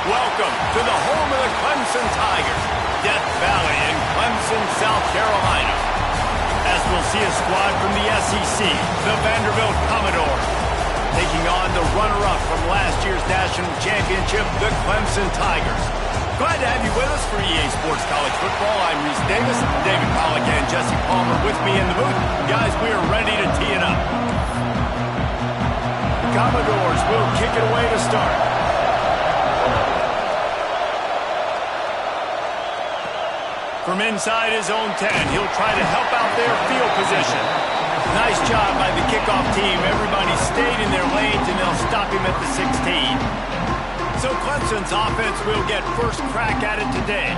Welcome to the home of the Clemson Tigers, Death Valley in Clemson, South Carolina. As we'll see a squad from the SEC, the Vanderbilt Commodores, taking on the runner-up from last year's national championship, the Clemson Tigers. Glad to have you with us for EA Sports College Football. I'm Reese Davis, David Pollack and Jesse Palmer with me in the booth. Guys, we are ready to tee it up. The Commodores will kick it away to start. From inside his own 10, he'll try to help out their field position. Nice job by the kickoff team. Everybody stayed in their lanes, and they'll stop him at the 16. So Clemson's offense will get first crack at it today.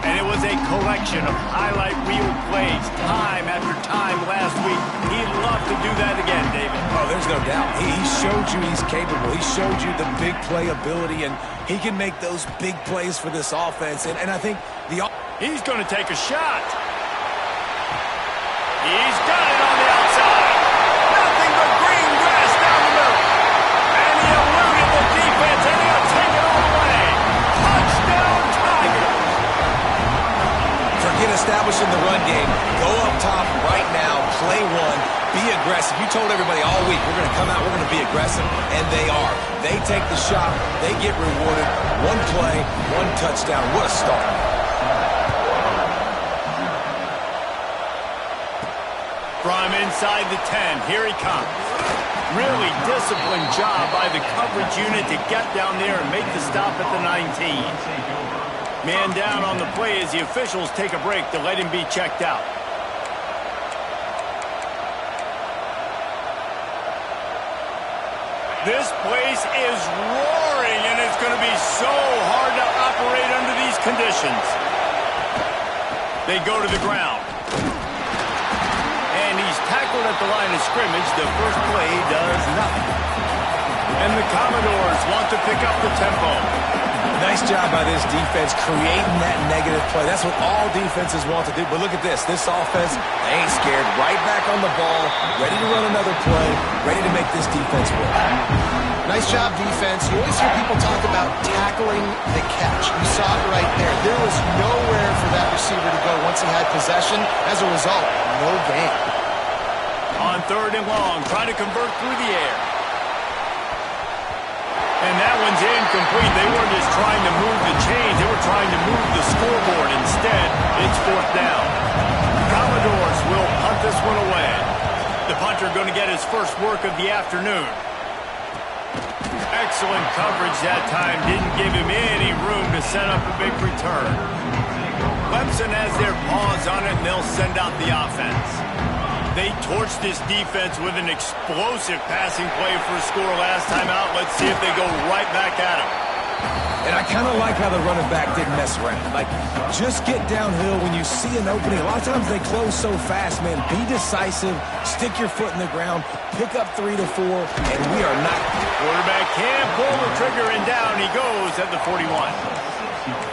And it was a collection of highlight reel plays time after time last week. He'd love to do that again, David. Oh, there's no doubt. He showed you he's capable. He showed you the big play ability, and he can make those big plays for this offense. And I think the... He's going to take a shot. He's got it on the outside. Nothing but green grass down the middle. And he eluded the defense, and he'll take it all the way. Touchdown, Tigers. Forget establishing the run game. Go up top right now, play one, be aggressive. You told everybody all week, we're going to come out, we're going to be aggressive, and they are. They take the shot, they get rewarded. One play, one touchdown. What a start. From inside the 10, here he comes. Really disciplined job by the coverage unit to get down there and make the stop at the 19. Man down on the play as the officials take a break to let him be checked out. This place is roaring, and it's going to be so hard to operate under these conditions. They go to the ground. And he's tackled at the line of scrimmage. The first play does nothing. And the Commodores want to pick up the tempo. Nice job by this defense creating that negative play. That's what all defenses want to do. But look at this. This offense, they ain't scared. Right back on the ball, ready to run another play, ready to make this defense work. Nice job, defense. You always hear people talk about tackling the catch. You saw it right there. There was nowhere for that receiver to go once he had possession. As a result, no gain. On 3rd and long, trying to convert through the air. And that one's incomplete. They weren't just trying to move the chains. They were trying to move the scoreboard. Instead, it's 4th down. Commodores will punt this one away. The punter going to get his first work of the afternoon. Excellent coverage that time. Didn't give him any room to set up a big return. Clemson has their paws on it, and they'll send out the offense. They torched this defense with an explosive passing play for a score last time out. Let's see if they go right back at him. And I kind of like how the running back didn't mess around. Like, just get downhill when you see an opening. A lot of times they close so fast, man. Be decisive, stick your foot in the ground, pick up 3 to 4, and we are not. Quarterback can't pull the trigger, and down he goes at the 41.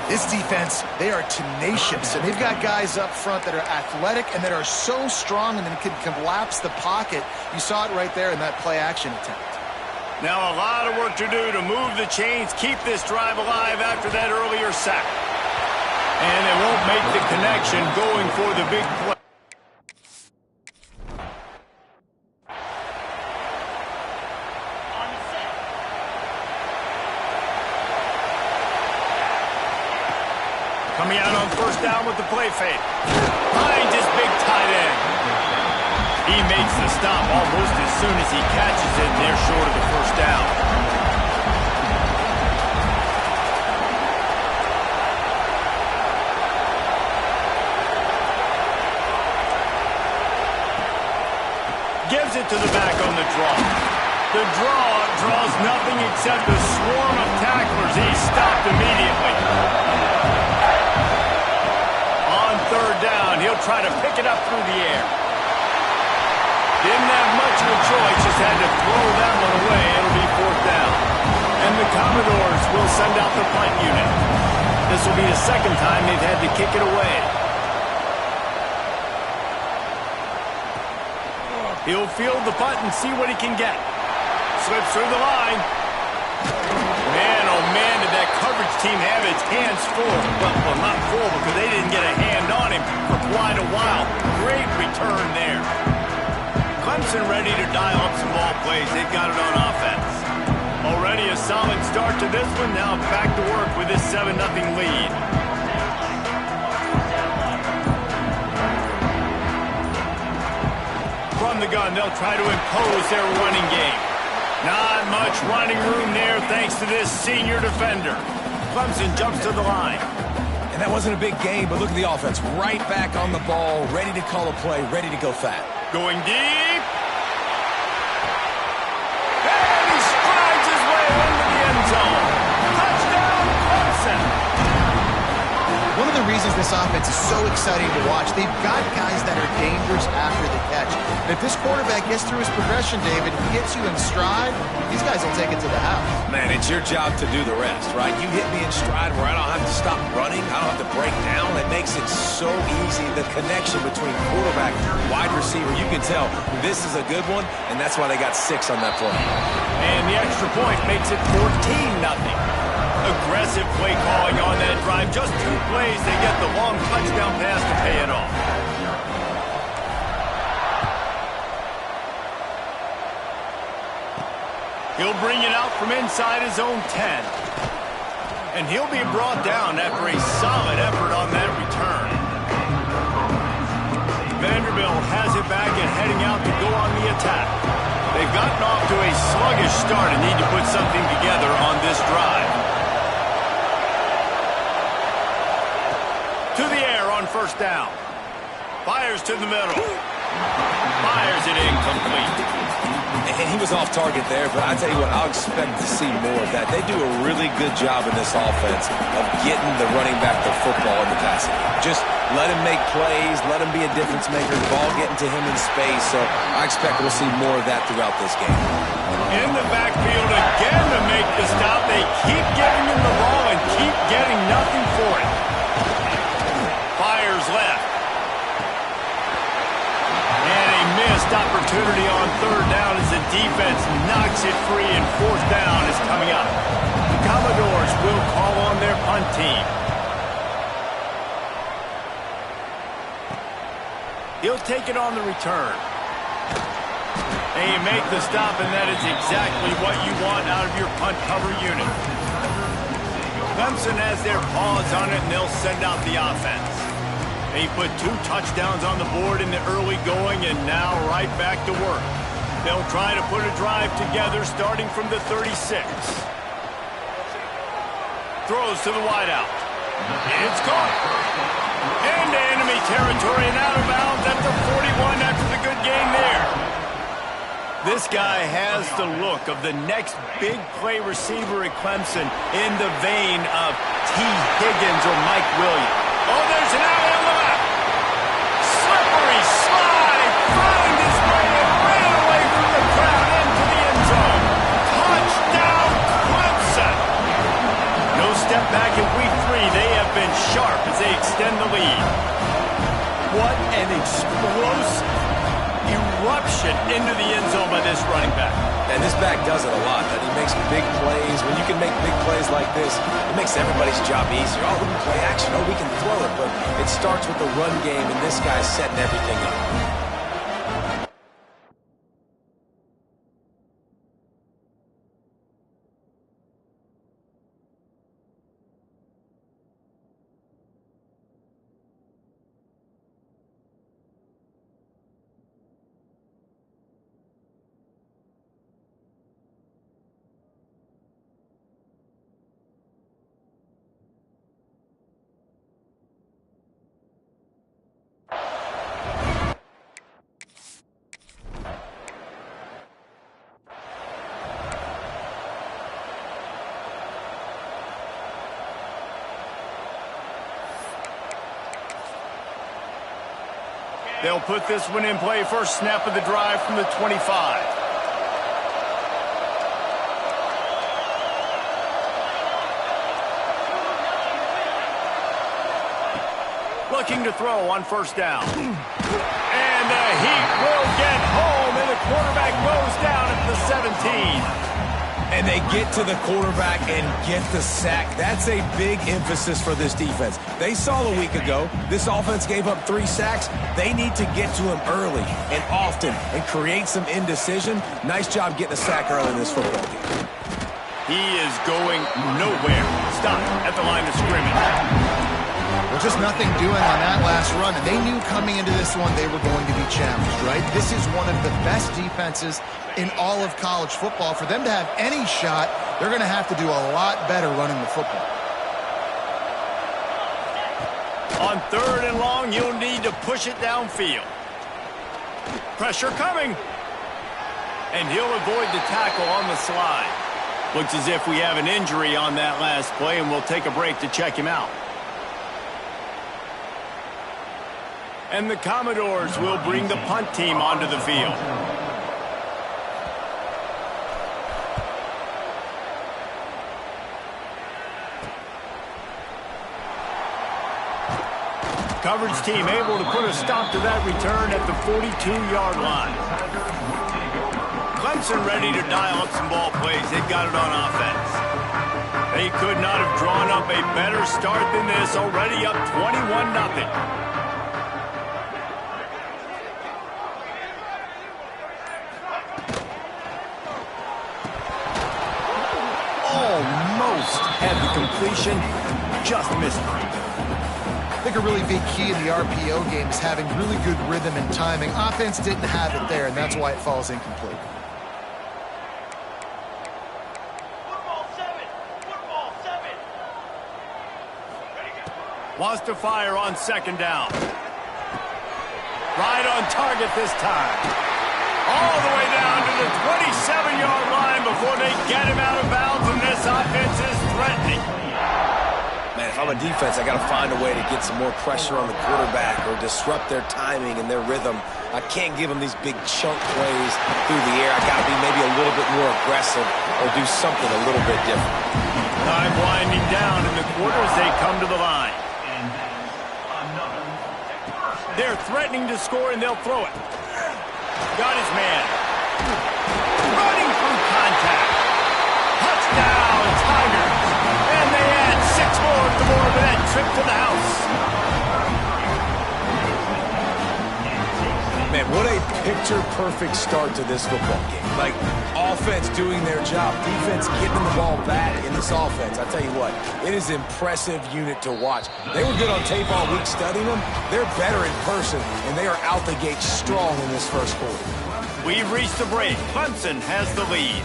This defense, they are tenacious, and they've got guys up front that are athletic and that are so strong and then can collapse the pocket. You saw it right there in that play-action attempt. Now a lot of work to do to move the chains, keep this drive alive after that earlier sack. And they won't make the connection going for the big play. Coming out on 1st down with the play fake. Finds his big tight end. He makes the stop almost as soon as he catches it, and they're short of the 1st down. Gives it to the back on the draw. The draw draws nothing except a swarm of tacklers. He's stopped immediately. On 3rd down, he'll try to pick it up through the air. Didn't have much of a choice, just had to throw that one away. It'll be 4th down. And the Commodores will send out the punt unit. This will be the 2nd time they've had to kick it away. He'll field the punt and see what he can get. Slips through the line. Man, oh man, did that coverage team have its hands full. Well, not full because they didn't get a hand on him for quite a while. Great return there. Clemson ready to dial up some ball plays. They've got it on offense. Already a solid start to this one. Now back to work with this 7-0 lead. From the gun, they'll try to impose their running game. Not much running room there thanks to this senior defender. Clemson jumps to the line. And that wasn't a big game, but look at the offense. Right back on the ball, ready to call a play, ready to go fat. Going deep. And he strides his way into the end zone. Touchdown, Clemson. One of the reasons this offense is so exciting to watch, they've got guys that are dangerous after the catch. And if this quarterback gets through his progression, David, he gets you in stride, these guys will take it to the house. Man, it's your job to do the rest, right? You hit me in stride where I don't have to stop running. I don't have to break down. It makes it so easy. The connection between quarterback and wide receiver, you can tell this is a good one, and that's why they got 6 on that play. And the extra point makes it 14-0. Aggressive play calling on that drive. Just 2 plays, they get the long touchdown pass to pay it off. He'll bring it out from inside his own 10. And he'll be brought down after a solid effort on that return. Vanderbilt has it back and heading out to go on the attack. They've gotten off to a sluggish start and need to put something together on this drive. To the air on first down. Fires to the middle. Fires it incomplete. And he was off target there, but I tell you what, I'll expect to see more of that. They do a really good job in this offense of getting the running back the football in the passing game. Just let him make plays, let him be a difference maker, the ball getting to him in space. So I expect we'll see more of that throughout this game. In the backfield again to make the stop. They keep giving him the ball and keep getting nothing for it. Fires left. And a missed opportunity on third down as the defense knocks it free and fourth down is coming up. The Commodores will call on their punt team. He'll take it on the return. And you make the stop, and that is exactly what you want out of your punt cover unit. Clemson has their paws on it, and they'll send out the offense. They put 2 touchdowns on the board in the early going, and now right back to work. They'll try to put a drive together starting from the 36. Throws to the wideout. It's caught. Into enemy territory and out of bounds at the 41 after the good gain there. This guy has the look of the next big play receiver at Clemson in the vein of T. Higgins or Mike Williams. Oh, there's an alley on the left. Slippery slide. Find his way and ran away from the crowd into the end zone. Touchdown, Clemson. No step back in week 3. They have been sharp as they extend the lead. What an explosive eruption into the end zone by this running back. And this back does it a lot. He makes big plays. When you can make big plays like this, it makes everybody's job easier. Oh, we can play action. Oh, we can throw it. But it starts with the run game, and this guy's setting everything up. They'll put this one in play. First snap of the drive from the 25. Looking to throw on first down. And the heat will get home, and the quarterback goes down at the 17. And they get to the quarterback and get the sack. That's a big emphasis for this defense. They saw a week ago, this offense gave up 3 sacks. They need to get to him early and often and create some indecision. Nice job getting a sack early in this football game. He is going nowhere. Stop at the line of scrimmage. Well, just nothing doing on that last run, and they knew coming into this one they were going to be challenged, right? This is one of the best defenses in all of college football. For them to have any shot, they're going to have to do a lot better running the football. On 3rd and long, you'll need to push it downfield. Pressure coming. And he'll avoid the tackle on the slide. Looks as if we have an injury on that last play, and we'll take a break to check him out. And the Commodores will bring the punt team onto the field. Coverage team able to put a stop to that return at the 42-yard line. Clemson ready to dial up some ball plays. They've got it on offense. They could not have drawn up a better start than this, already up 21-0. Almost had the completion, just missed it. I think a really big key in the RPO game is having really good rhythm and timing. Offense didn't have it there, and that's why it falls incomplete. Wants to fire on 2nd down. Right on target this time. All the way down to the 27-yard line before they get him out of bounds, and this offense is threatening. Man, if I'm a defense, I got to find a way to get some more pressure on the quarterback or disrupt their timing and their rhythm. I can't give them these big chunk plays through the air. I got to be maybe a little bit more aggressive or do something a little bit different. Time winding down in the quarter as they come to the line. They're threatening to score, and they'll throw it. Got his man. Running through contact. Touchdown, Tigers. And they add 6 more to more with that trip to the house. Man, what a picture-perfect start to this football game. Like, offense doing their job, defense getting the ball back in this offense. I tell you what, it is an impressive unit to watch. They were good on tape all week studying them. They're better in person, and they are out the gate strong in this first quarter. We've reached the break. Clemson has the lead.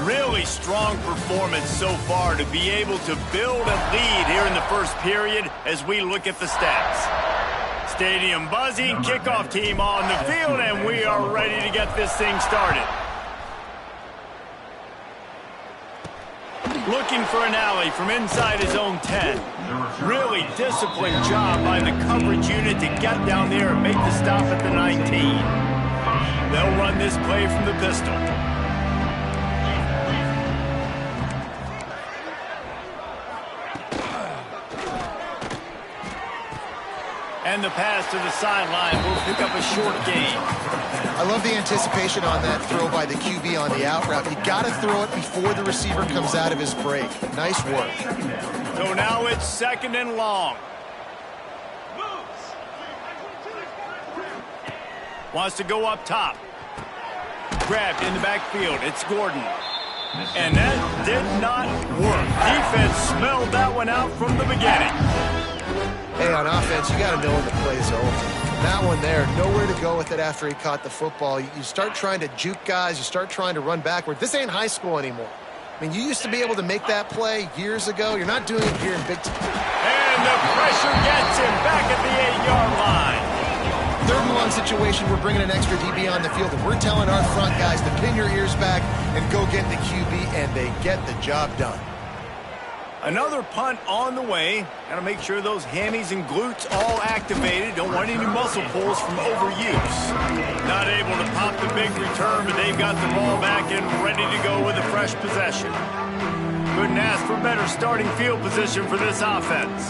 Really strong performance so far to be able to build a lead here in the first period as we look at the stats. Stadium buzzing, kickoff team on the field, and we are ready to get this thing started. Looking for an alley from inside his own 10. Really disciplined job by the coverage unit to get down there and make the stop at the 19. They'll run this play from the pistol. And the pass to the sideline will pick up a short gain. I love the anticipation on that throw by the QB on the out route. You got to throw it before the receiver comes out of his break. Nice work. So now it's 2nd and long. Wants to go up top. Grabbed in the backfield. It's Gordon. And that did not work. Defense smelled that one out from the beginning. Hey, on offense, you got to know when the play's over. That one there, nowhere to go with it after he caught the football. You start trying to juke guys. You start trying to run backward. This ain't high school anymore. I mean, you used to be able to make that play years ago. You're not doing it here in Big Ten. And the pressure gets him back at the 8-yard line. 3rd and long situation, we're bringing an extra DB on the field, and we're telling our front guys to pin your ears back and go get the QB, and they get the job done. Another punt on the way. Got to make sure those hammies and glutes all activated. Don't want any muscle pulls from overuse. Not able to pop the big return, but they've got the ball back and ready to go with a fresh possession. Couldn't ask for better starting field position for this offense.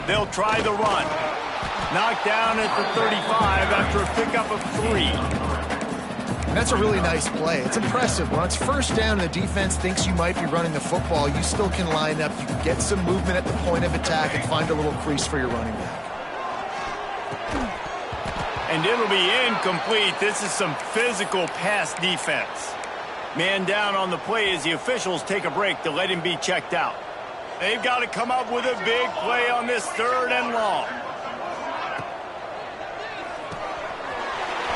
They'll try the run. Knocked down at the 35 after a pickup of 3. That's a really nice play. It's impressive. When it's first down and the defense thinks you might be running the football, you still can line up. You can get some movement at the point of attack and find a little crease for your running back. And it'll be incomplete. This is some physical pass defense. Man down on the play as the officials take a break to let him be checked out. They've got to come up with a big play on this 3rd and long.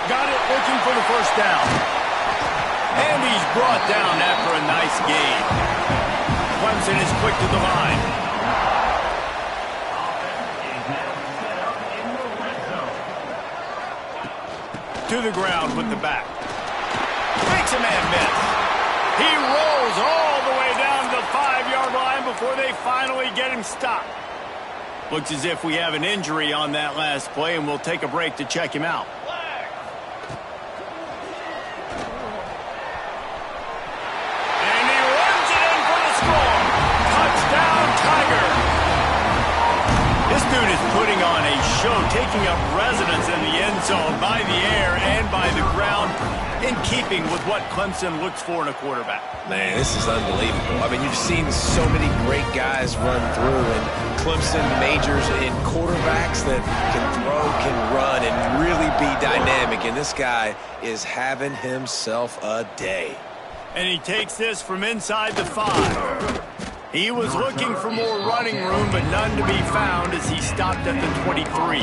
Got it, looking for the first down. And he's brought down after a nice gain. Clemson is quick to the line. To the ground with the back. Makes a man miss. He rolls all the way down to the 5-yard line before they finally get him stopped. Looks as if we have an injury on that last play, and we'll take a break to check him out. And he runs it in for the score. Touchdown, Tiger. This dude is putting on a show, taking up residence in the end zone by the air and by the ground, in keeping with what Clemson looks for in a quarterback. Man, this is unbelievable. I mean, you've seen so many great guys run through, and Clemson majors in quarterbacks that can throw, can run, and really be dynamic. And this guy is having himself a day. And he takes this from inside the 5. He was looking for more running room, but none to be found as he stopped at the 23.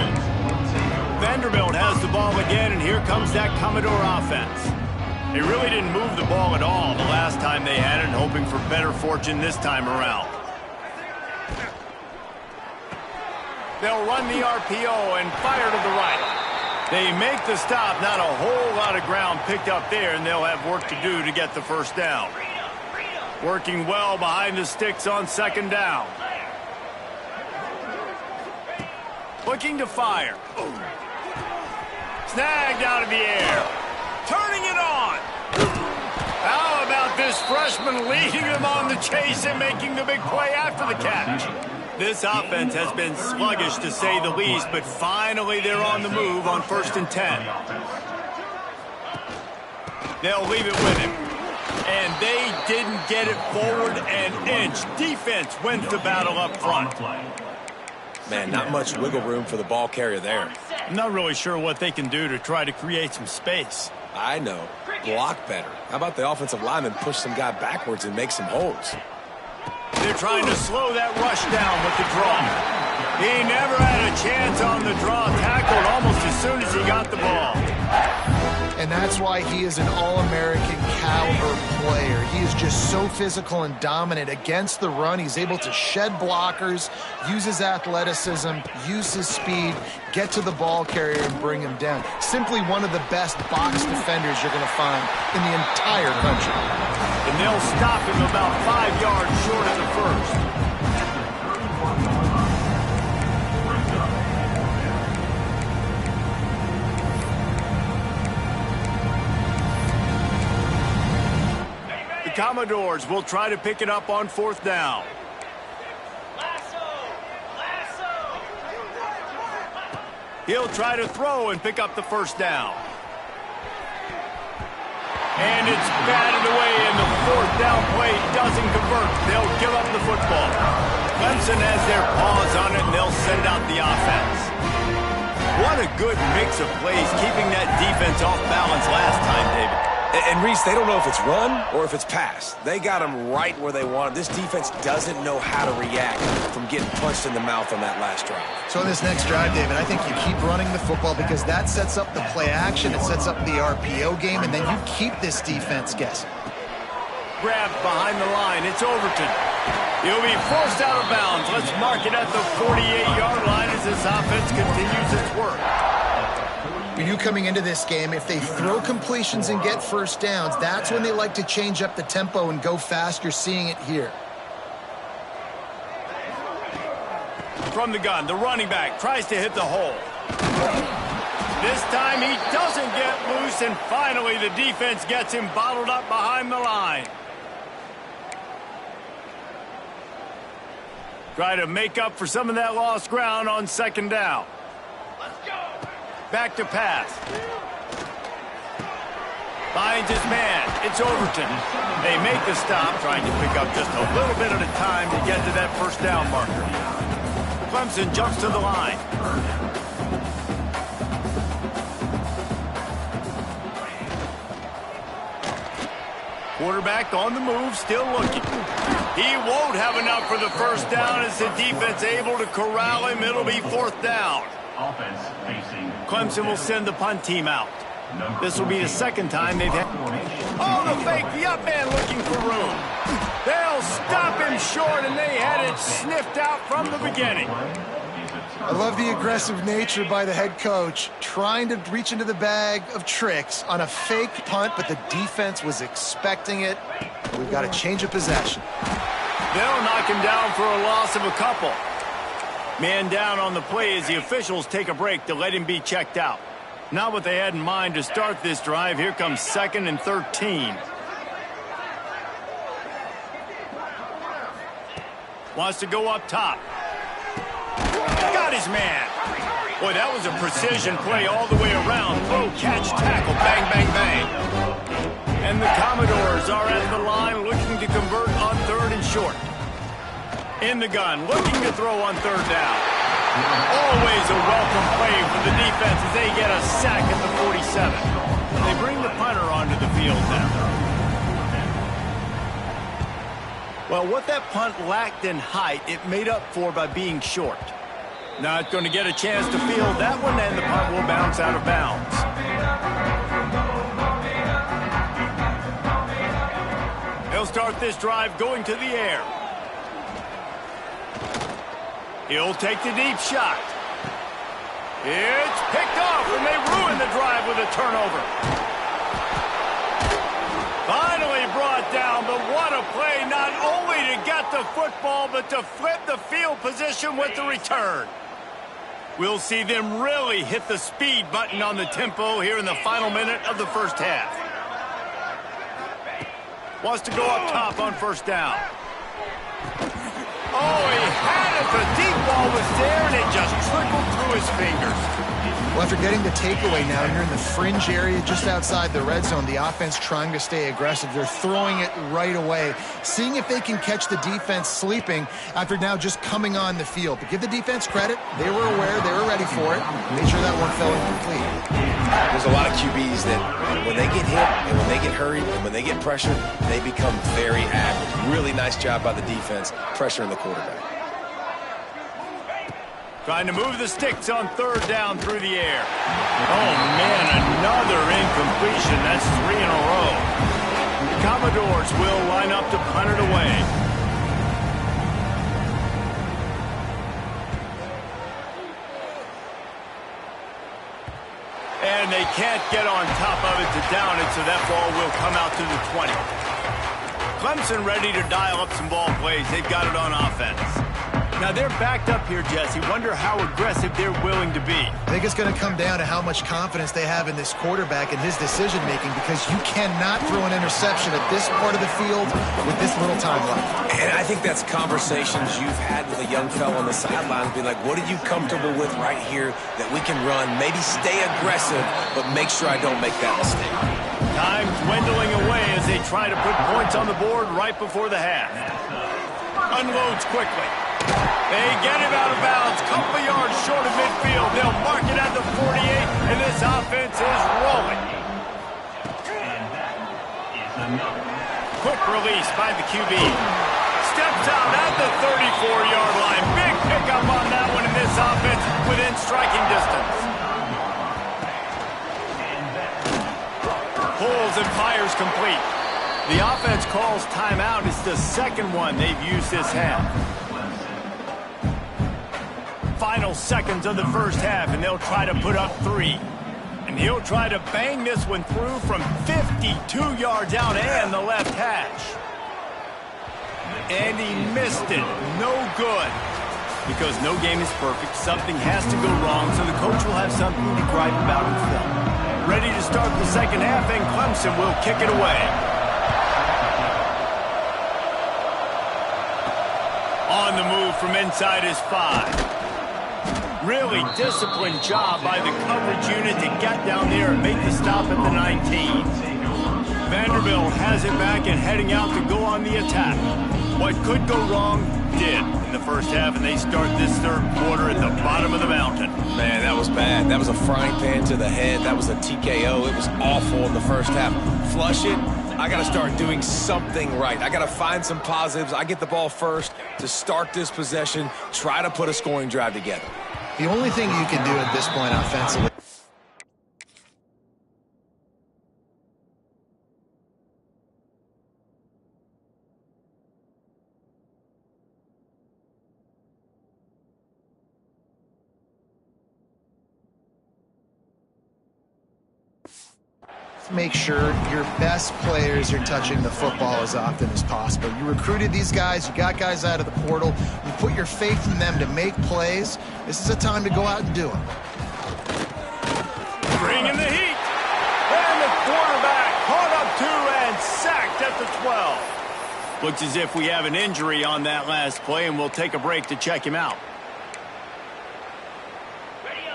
Vanderbilt has the ball again, and here comes that Commodore offense. They really didn't move the ball at all the last time they had it, hoping for better fortune this time around. They'll run the RPO and fire to the right. They make the stop, not a whole lot of ground picked up there, and they'll have work to do to get the first down. Working well behind the sticks on 2nd down. Looking to fire. Snagged out of the air. Turning it on. How about this freshman leading them on the chase and making the big play after the catch? This offense has been sluggish to say the least, but finally they're on the move on 1st and 10. They'll leave it with him. And they didn't get it forward an inch. Defense wins the battle up front. Man, not much wiggle room for the ball carrier there. I'm not really sure what they can do to try to create some space. I know. Block better. How about the offensive lineman push some guy backwards and make some holes? They're trying to slow that rush down with the draw. He never had a chance on the draw. Tackled almost as soon as he got the ball. And that's why he is an All-American caliber player. He is just so physical and dominant against the run. He's able to shed blockers, use his athleticism, use his speed, get to the ball carrier and bring him down. Simply one of the best box defenders you're going to find in the entire country. And they'll stop him about 5 yards short of the first. The Commodores will try to pick it up on 4th down. He'll try to throw and pick up the first down. And it's batted away, and the 4th down play doesn't convert. They'll give up the football. Clemson has their paws on it, and they'll send out the offense. What a good mix of plays, keeping that defense off balance last time, David. And Reese, they don't know if it's run or if it's pass. They got them right where they want them. This defense doesn't know how to react from getting punched in the mouth on that last drive. So on this next drive, David, I think you keep running the football because that sets up the play action, it sets up the RPO game, and then you keep this defense guessing. Grabbed behind the line, it's Overton. He'll be forced out of bounds. Let's mark it at the 48-yard line as this offense continues its work. You knew coming into this game, if they throw completions and get first downs, that's when they like to change up the tempo and go fast. You're seeing it here. From the gun, the running back tries to hit the hole. This time he doesn't get loose, and finally the defense gets him bottled up behind the line. Try to make up for some of that lost ground on 2nd down. Back to pass. Finds his man. It's Overton. They make the stop, trying to pick up just a little bit at a time to get to that first down marker. Clemson jumps to the line. Quarterback on the move, still looking. He won't have enough for the first down as the defense able to corral him. It'll be fourth down. Clemson will send the punt team out. This will be the second time they've had... Oh, the fake, the up man looking for room. They'll stop him short, and they had it sniffed out from the beginning. I love the aggressive nature by the head coach, trying to reach into the bag of tricks on a fake punt, but the defense was expecting it. We've got a change of possession. They'll knock him down for a loss of a couple. Man down on the play as the officials take a break to let him be checked out. Not what they had in mind to start this drive. Here comes 2nd and 13. Wants to go up top. Got his man. Boy, that was a precision play all the way around. Throw, catch, tackle, bang, bang, bang. And the Commodores are at the line looking to convert on 3rd and short. In the gun, looking to throw on 3rd down. Always a welcome play for the defense as they get a sack at the 47. They bring the punter onto the field now. Well, what that punt lacked in height, it made up for by being short. Not going to get a chance to field that one, and the punt will bounce out of bounds. He'll start this drive going to the air. He'll take the deep shot. It's picked off, and they ruin the drive with a turnover. Finally brought down, but what a play, not only to get the football, but to flip the field position with the return. We'll see them really hit the speed button on the tempo here in the final minute of the first half. Wants to go up top on 1st down. Oh, he had it. The deep ball was there, and it just trickled through his fingers. Well, after getting the takeaway now, you're in the fringe area just outside the red zone. The offense trying to stay aggressive. They're throwing it right away, seeing if they can catch the defense sleeping after now just coming on the field. But give the defense credit. They were aware. They were ready for it. Made sure that one fell incomplete. There's a lot of QBs that when they get hit and when they get hurried and when they get pressured, they become very average. Really nice job by the defense pressuring the quarterback. Trying to move the sticks on 3rd down through the air. Oh, man, another incompletion. That's 3 in a row. The Commodores will line up to punt it away. And they can't get on top of it to down it, so that ball will come out to the 20. Clemson ready to dial up some ball plays. They've got it on offense. Now, they're backed up here, Jesse. Wonder how aggressive they're willing to be. I think it's going to come down to how much confidence they have in this quarterback and his decision-making, because you cannot throw an interception at this part of the field with this little time left. And I think that's conversations you've had with a young fellow on the sidelines, be like, what are you comfortable with right here that we can run? Maybe stay aggressive, but make sure I don't make that mistake. Time dwindling away as they try to put points on the board right before the half. Unloads quickly. They get him out of bounds, couple of yards short of midfield. They'll mark it at the 48, and this offense is rolling. Quick release by the QB. Steps out at the 34-yard line. Big pickup on that one, and this offense within striking distance. Pulls and fires complete. The offense calls timeout. It's the second one they've used this half. Final seconds of the first half, and they'll try to put up 3. And he'll try to bang this one through from 52 yards out and the left hash. And he missed it. No good. Because no game is perfect, something has to go wrong, so the coach will have something to gripe about in film. Ready to start the second half, and Clemson will kick it away. On the move from inside his 5. Really disciplined job by the coverage unit to get down there and make the stop at the 19. Vanderbilt has it back and heading out to go on the attack. What could go wrong did in the first half, and they start this third quarter at the bottom of the mountain. Man, that was bad. That was a frying pan to the head. That was a TKO. It was awful in the first half. Flush it. I got to start doing something right. I got to find some positives. I get the ball first to start this possession, try to put a scoring drive together. The only thing you can do at this point offensively make sure your best players are touching the football as often as possible. You recruited these guys, you got guys out of the portal, you put your faith in them to make plays. This is a time to go out and do them. Bringing the heat. And the quarterback caught up to and sacked at the 12. Looks as if we have an injury on that last play, and we'll take a break to check him out.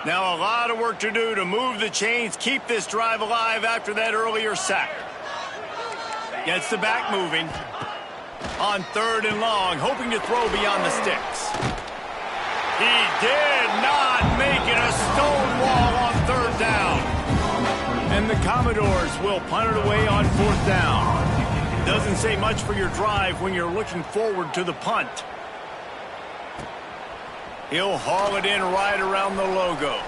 Now a lot of work to do to move the chains, keep this drive alive after that earlier sack. Gets the back moving. On 3rd and long, hoping to throw beyond the sticks. He did not make it, a stone wall on 3rd down. And the Commodores will punt it away on 4th down. Doesn't say much for your drive when you're looking forward to the punt. He'll haul it in right around the logo.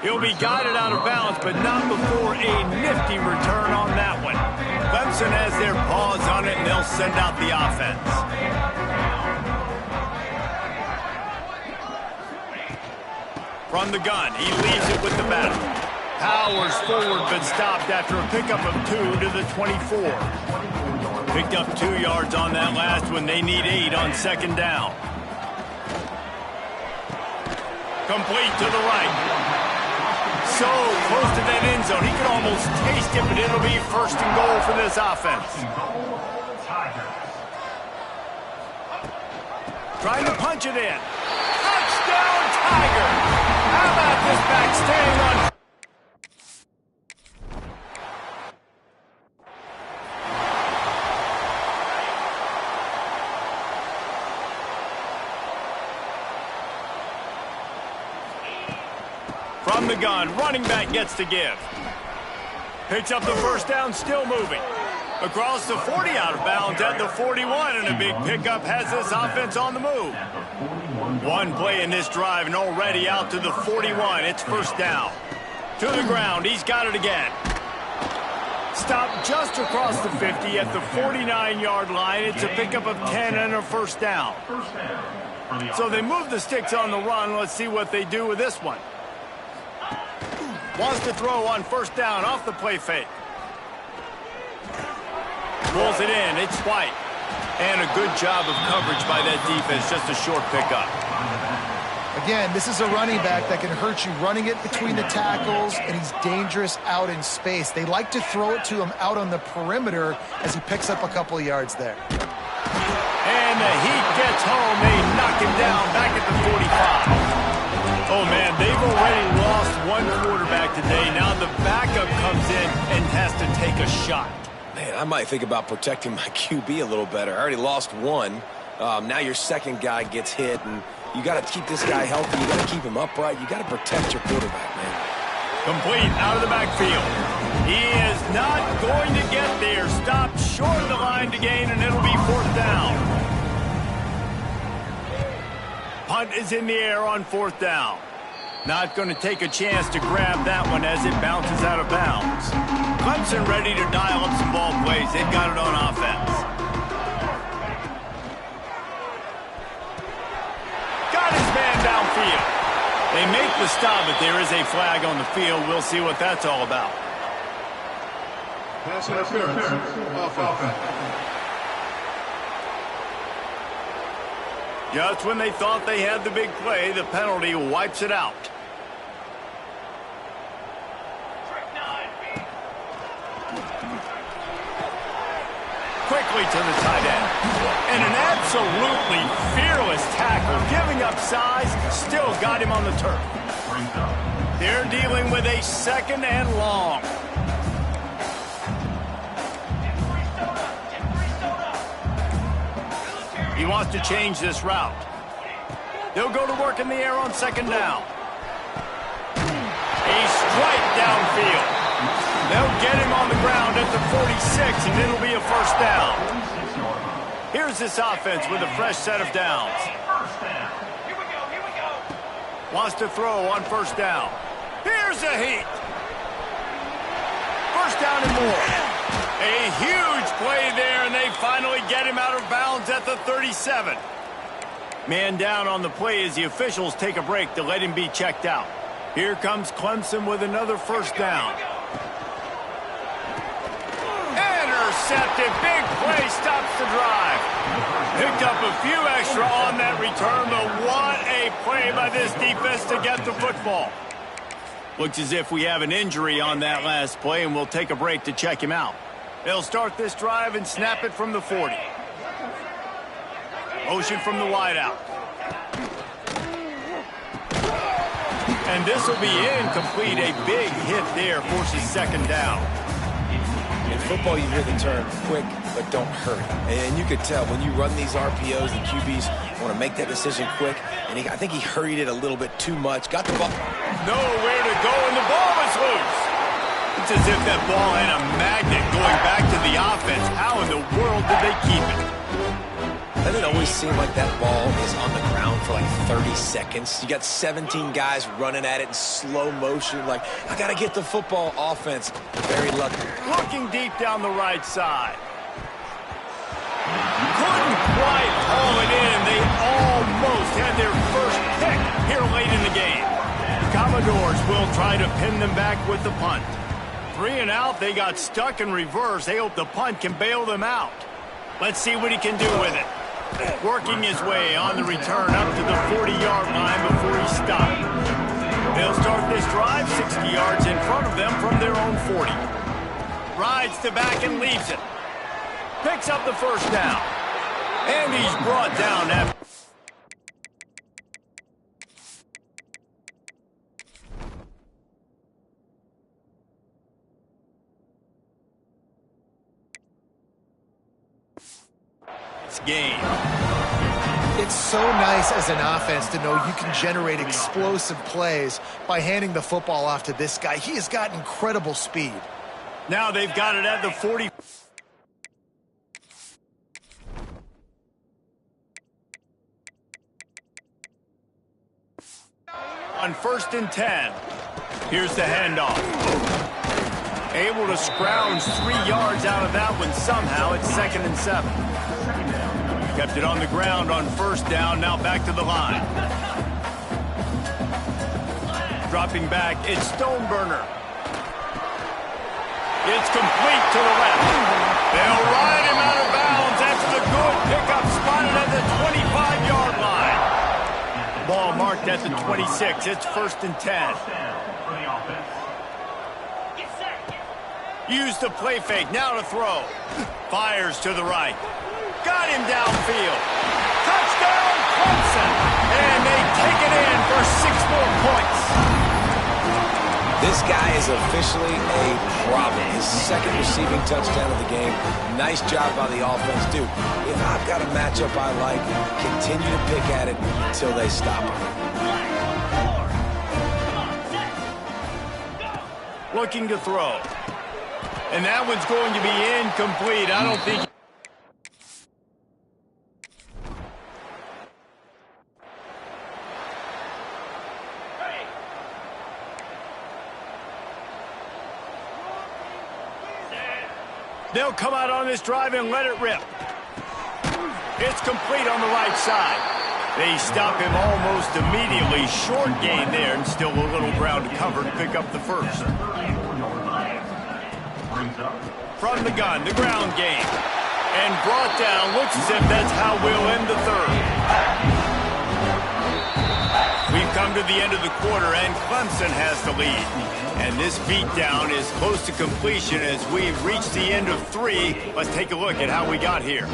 He'll be guided out of bounds, but not before a nifty return on that one. Clemson has their paws on it, and they'll send out the offense. From the gun, he leaves it with the batter. Powers forward, but stopped after a pickup of 2 to the 24. Picked up 2 yards on that last one. They need 8 on 2nd down. Complete to the right. So close to that end zone. He could almost taste it, but it'll be 1st and goal for this offense. Trying to punch it in. Touchdown, Tiger! How about this back staying on? From the gun, running back gets to give. Picks up the 1st down, still moving. Across the 40, out of bounds at the 41, and a big pickup has this offense on the move. One play in this drive, and already out to the 41. It's 1st down. To the ground, he's got it again. Stopped just across the 50 at the 49-yard line. It's a pickup of 10 and a 1st down. So they move the sticks on the run. Let's see what they do with this one. Wants to throw on 1st down off the play fake. Pulls it in. It's White. And a good job of coverage by that defense. Just a short pickup. Again, this is a running back that can hurt you running it between the tackles, and he's dangerous out in space. They like to throw it to him out on the perimeter as he picks up a couple of yards there. And the Heat gets home. They knock him down back at the 45. Oh, man, they've already lost one quarterback today. Now the backup comes in and has to take a shot. Man, I might think about protecting my QB a little better. I already lost one. Now your 2nd guy gets hit, and you got to keep this guy healthy. You got to keep him upright. You got to protect your quarterback, man. Complete out of the backfield. He is not going to get there. Stopped short of the line to gain, and it'll be 4th down. Punt is in the air on 4th down. Not going to take a chance to grab that one as it bounces out of bounds. Clemson ready to dial up some ball plays. They've got it on offense. Got his man downfield. They make the stop, but there is a flag on the field. We'll see what that's all about. Pass interference. Offense. Just when they thought they had the big play, the penalty wipes it out. Quickly to the tight end. And an absolutely fearless tackle, giving up size, still got him on the turf. They're dealing with a 2nd and long. He wants to change this route. They'll go to work in the air on second down. A strike downfield. They'll get him on the ground at the 46, and it'll be a first down. Here's this offense with a fresh set of downs. Wants to throw on first down. Here's a heat. First down and more. A huge play there, and they finally get him out of bounds at the 37. Man down on the play as the officials take a break to let him be checked out. Here comes Clemson with another first down. Intercepted. Big play stops the drive. Picked up a few extra on that return, but what a play by this defense to get the football. Looks as if we have an injury on that last play, and we'll take a break to check him out. They'll start this drive and snap it from the 40. Motion from the wideout. And this will be incomplete. A big hit there forces second down. In football, you hear the term quick, but don't hurry. And you could tell when you run these RPOs, the QBs want to make that decision quick. And I think he hurried it a little bit too much. Got the ball. Nowhere to go, and the ball is loose. It's as if that ball had a magnet going back to the offense. How in the world did they keep it? Doesn't it always seem like that ball is on the ground for like 30 seconds? You got 17 guys running at it in slow motion. Like, I got to get the football. Offense. Very lucky. Looking deep down the right side. Couldn't quite haul it in. They almost had their first pick here late in the game. Commodores will try to pin them back with the punt. 3 and out. They got stuck in reverse. They hope the punt can bail them out. Let's see what he can do with it. Working his way on the return up to the 40-yard line before he stopped. They'll start this drive 60 yards in front of them from their own 40. Rides to back and leaves it. Picks up the first down. And he's brought down after. Game. It's so nice as an offense to know you can generate explosive plays by handing the football off to this guy. He has got incredible speed. Now they've got it at the 40. On first and 10. Here's the handoff. Able to scrounge 3 yards out of that one somehow. It's second and 7. Kept it on the ground on first down, now back to the line. Dropping back, it's Stoneburner. It's complete to the left. They'll ride him out of bounds after the good pickup spotted at the 25-yard line. Ball marked at the 26. It's first and 10. Use the play fake, now to throw. Fires to the right. Got him downfield. Touchdown, Clemson. And they take it in for 6 more points. This guy is officially a problem. His second receiving touchdown of the game. Nice job by the offense. Dude, if I've got a matchup I like, continue to pick at it until they stop him. Looking to throw. And that one's going to be incomplete. I don't think... They'll come out on this drive and let it rip. It's complete on the right side. They stop him almost immediately. Short gain there, and still a little ground to cover to pick up the first. From the gun, the ground game. And brought down. Looks as if that's how we'll end the third. We've come to the end of the quarter, and Clemson has the lead. And this beatdown is close to completion as we've reached the end of 3. Let's take a look at how we got here.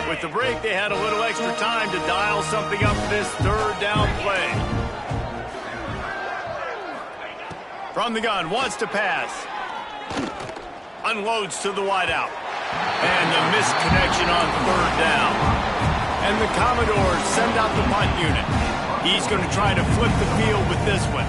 With the break, they had a little extra time to dial something up for this third down play. From the gun, wants to pass. Unloads to the wideout. And the misconnection on third down. And the Commodores send out the punt unit. He's going to try to flip the field with this one.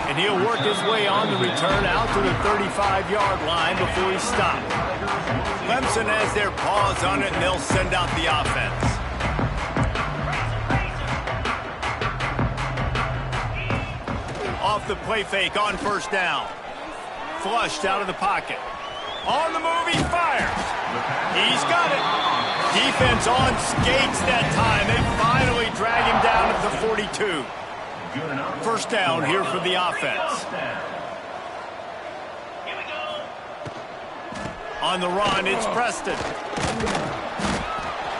And he'll work his way on the return out to the 35-yard line before he stopped. Clemson has their paws on it, and they'll send out the offense. Off the play fake on first down. Flushed out of the pocket. On the move, he fires. He's got it. Defense on skates that time. They finally drag him down at the 42. First down here for the offense. On the run, it's Preston.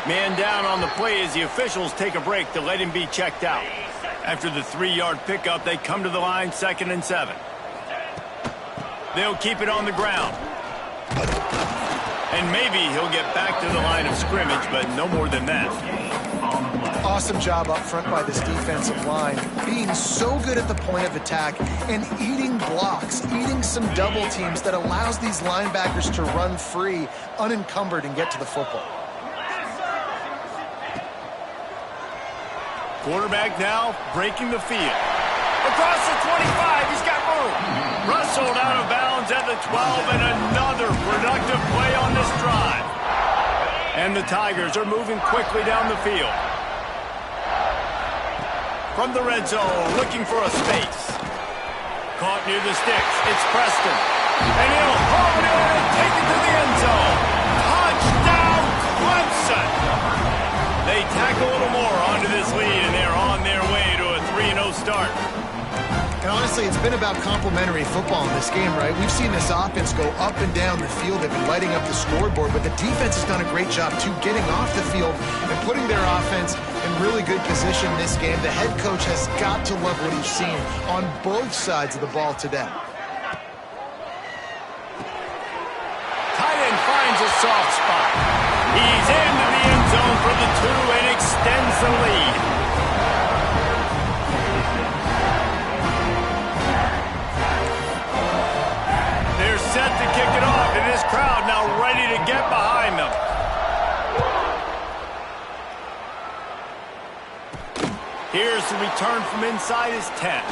Man down on the play as the officials take a break to let him be checked out. After the 3-yard pickup, they come to the line, 2nd and 7. They'll keep it on the ground. And maybe he'll get back to the line of scrimmage, but no more than that. Awesome job up front by this defensive line, being so good at the point of attack and eating blocks, eating some double teams that allows these linebackers to run free, unencumbered, and get to the football. Quarterback now breaking the field. Across the 25, he's got room. Rustled out of bounds at the 12, and another productive play on this drive. And the Tigers are moving quickly down the field. From the red zone, looking for a space. Caught near the sticks. It's Preston. And he'll haul it in and take it to the end zone. Touchdown, Clemson! They tack a little more onto this lead, and they're on their way to a 3-0 start. And honestly, it's been about complementary football in this game, right? We've seen this offense go up and down the field. They've been lighting up the scoreboard, but the defense has done a great job, too, getting off the field and putting their offense in really good position in this game. The head coach has got to love what he's seen on both sides of the ball today. Tight end finds a soft spot. He's into the end zone for the 2 and extends the lead. They're set to kick it off, and this crowd now ready to get behind them. Here's the return from inside his 10.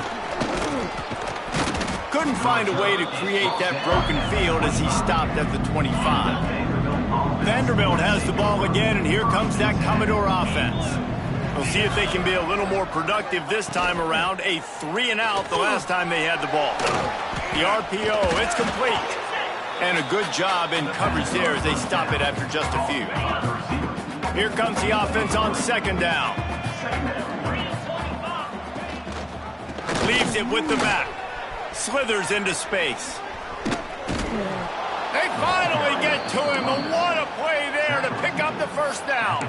Couldn't find a way to create that broken field as he stopped at the 25. Vanderbilt has the ball again, and here comes that Commodore offense. We'll see if they can be a little more productive this time around. A 3-and-out the last time they had the ball. The RPO, it's complete. And a good job in coverage there as they stop it after just a few. Here comes the offense on 2nd down. Leaves it with the back. Slithers into space. They finally get to him, and what a play there to pick up the first down.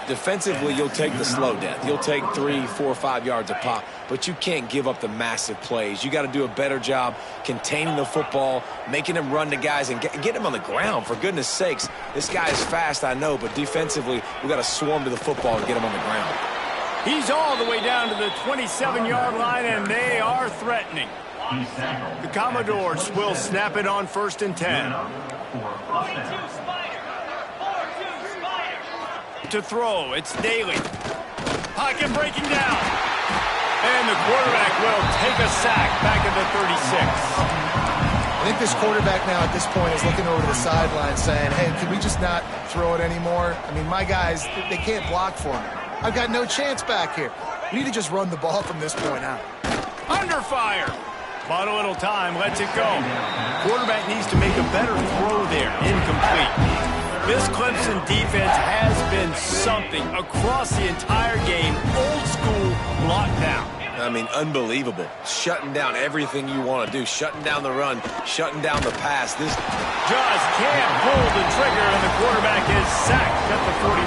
Defensively, you'll take the slow death. You'll take 3, 4, 5 yards a pop, but you can't give up the massive plays. You got to do a better job containing the football, making him run to guys, and get him on the ground, for goodness sakes. This guy is fast, I know, but defensively, we got to swarm to the football and get him on the ground. He's all the way down to the 27-yard line, and they are threatening. The Commodores will snap it on 1st and 10. To throw, it's Daly. Pocket breaking down. And the quarterback will take a sack back at the 36. I think this quarterback now at this point is looking over to the sideline saying, hey, can we just not throw it anymore? I mean, my guys, they can't block for me. I've got no chance back here. We need to just run the ball from this point out. Under fire. But a little time, lets it go. Quarterback needs to make a better throw there. Incomplete. This Clemson defense has been something across the entire game. Old school lockdown. I mean, unbelievable. Shutting down everything you want to do. Shutting down the run. Shutting down the pass. This just can't pull the trigger, and the quarterback is sacked at the 41.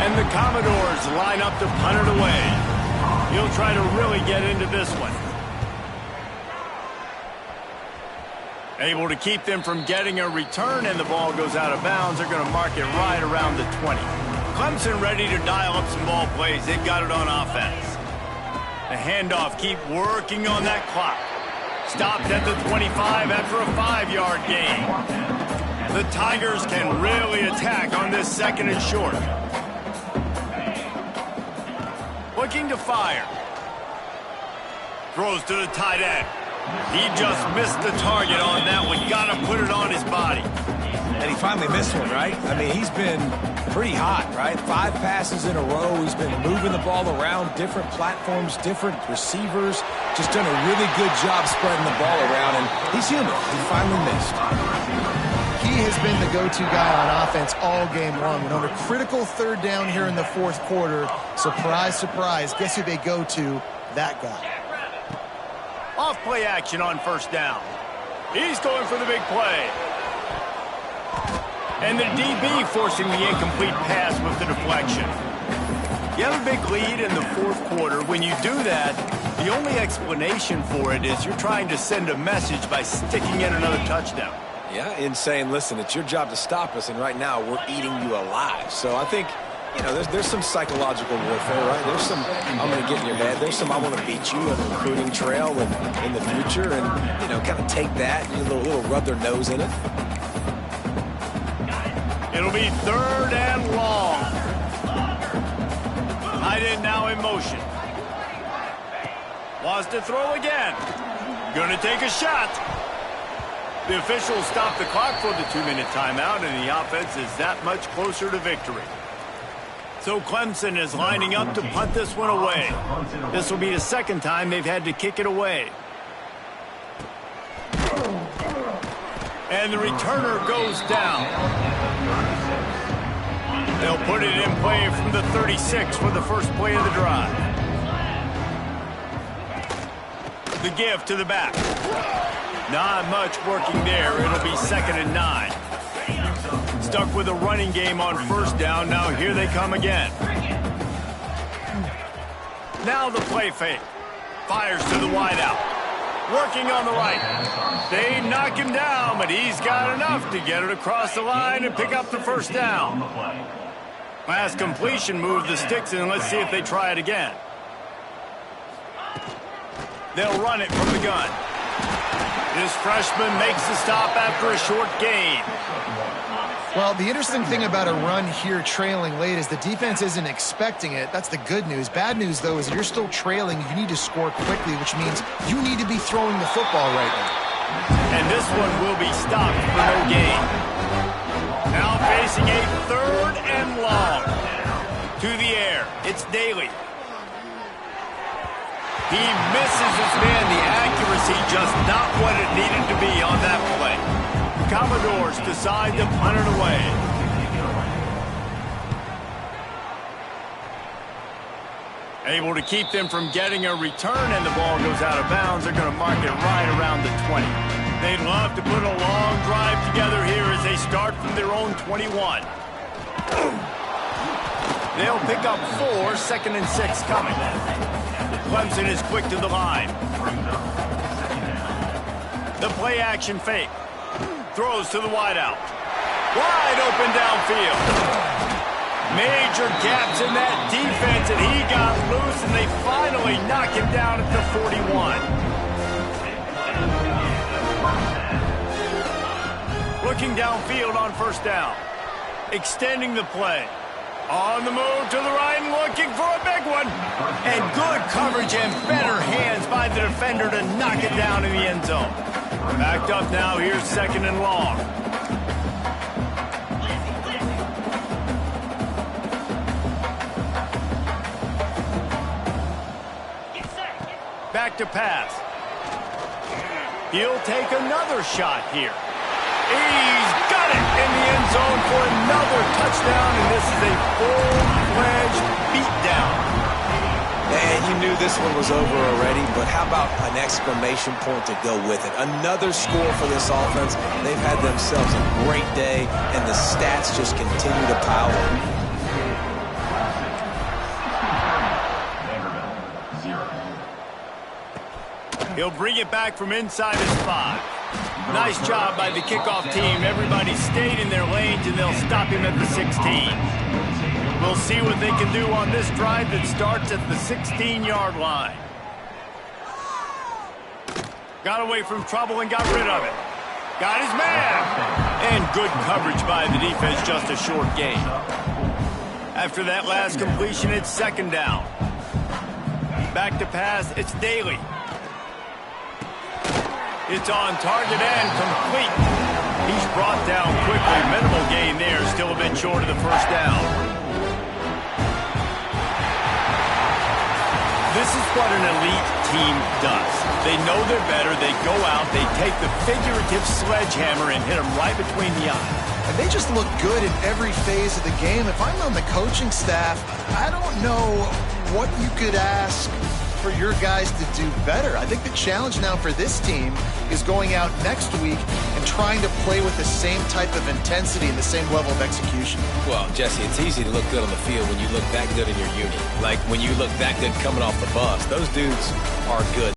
And the Commodores line up to punt it away. He'll try to really get into this one. Able to keep them from getting a return, and the ball goes out of bounds. They're going to mark it right around the 20. Clemson ready to dial up some ball plays. They've got it on offense. The handoff, keep working on that clock. Stopped at the 25 after a 5-yard gain. The Tigers can really attack on this 2nd and short. Looking to fire. Throws to the tight end. He just missed the target on that one. Got to put it on his body. And he finally missed one, right? I mean, he's been pretty hot, right? 5 passes in a row. He's been moving the ball around, different platforms, different receivers. Just done a really good job spreading the ball around, and he's human. He finally missed. He has been the go-to guy on offense all game long. And on a critical 3rd down here in the 4th quarter, surprise, surprise, guess who they go to? That guy. Off play action on 1st down. He's going for the big play. And the DB forcing the incomplete pass with the deflection. You have a big lead in the 4th quarter. When you do that, the only explanation for it is you're trying to send a message by sticking in another touchdown. Yeah, and saying, listen, it's your job to stop us, and right now we're eating you alive. So I think, you know, there's some psychological warfare, right? There's some, I'm going to get in your head. There's some, I want to beat you on the recruiting trail in the future, and, you know, kind of take that, a little rub their nose in it. It'll be 3rd and long. Tight end now in motion. Wants to throw again. Gonna take a shot. The officials stop the clock for the 2-minute timeout, and the offense is that much closer to victory. So Clemson is lining up to punt this one away. This will be the 2nd time they've had to kick it away. And the returner goes down. They'll put it in play from the 36 for the first play of the drive. The give to the back. Not much working there. It'll be 2nd and 9. Stuck with a running game on 1st down. Now here they come again. Now the play fake. Fires to the wideout. Working on the right. They knock him down, but he's got enough to get it across the line and pick up the 1st down. Last completion moved the sticks in. Let's see if they try it again. They'll run it from the gun. This freshman makes the stop after a short gain. Well, the interesting thing about a run here trailing late is the defense isn't expecting it. That's the good news. Bad news, though, is you're still trailing. You need to score quickly, which means you need to be throwing the football right now. And this one will be stopped for no gain. Now facing a 3rd and long. To the air. It's Daly. He misses his man. The accuracy just not what it needed to be on that play. Commodores decide to punt it away. Able to keep them from getting a return, and the ball goes out of bounds. They're going to mark it right around the 20. They'd love to put a long drive together here as they start from their own 21. They'll pick up 4, 2nd and 6 coming. Clemson is quick to the line. The play action fake. Throws to the wideout. Wide open downfield. Major gaps in that defense, and he got loose, and they finally knock him down at the 41. Looking downfield on 1st down. Extending the play. On the move to the right and looking for a big one. And good coverage and better hands by the defender to knock it down in the end zone. Backed up now. Here's 2nd and long. Back to pass. He'll take another shot here. He's got it in the end zone for another touchdown, and this is a full-fledged beatdown. And you knew this one was over already, but how about an exclamation point to go with it? Another score for this offense. They've had themselves a great day, and the stats just continue to pile up. He'll bring it back from inside his 5. Nice job by the kickoff team. Everybody stayed in their lanes, and they'll stop him at the 16. We'll see what they can do on this drive that starts at the 16-yard line. Got away from trouble and got rid of it. Got his man. And good coverage by the defense, just a short gain. After that last completion, it's second down. Back to pass, it's Daly. It's on target and complete. He's brought down quickly. Minimal gain there, still a bit short of the first down. This is what an elite team does. They know they're better. They go out, they take the figurative sledgehammer and hit them right between the eyes. And they just look good in every phase of the game. If I'm on the coaching staff, I don't know what you could ask for your guys to do better. I think the challenge now for this team is going out next week and trying to play with the same type of intensity and the same level of execution. Well, Jesse, it's easy to look good on the field when you look that good in your unit. Like when you look that good coming off the bus. Those dudes are good.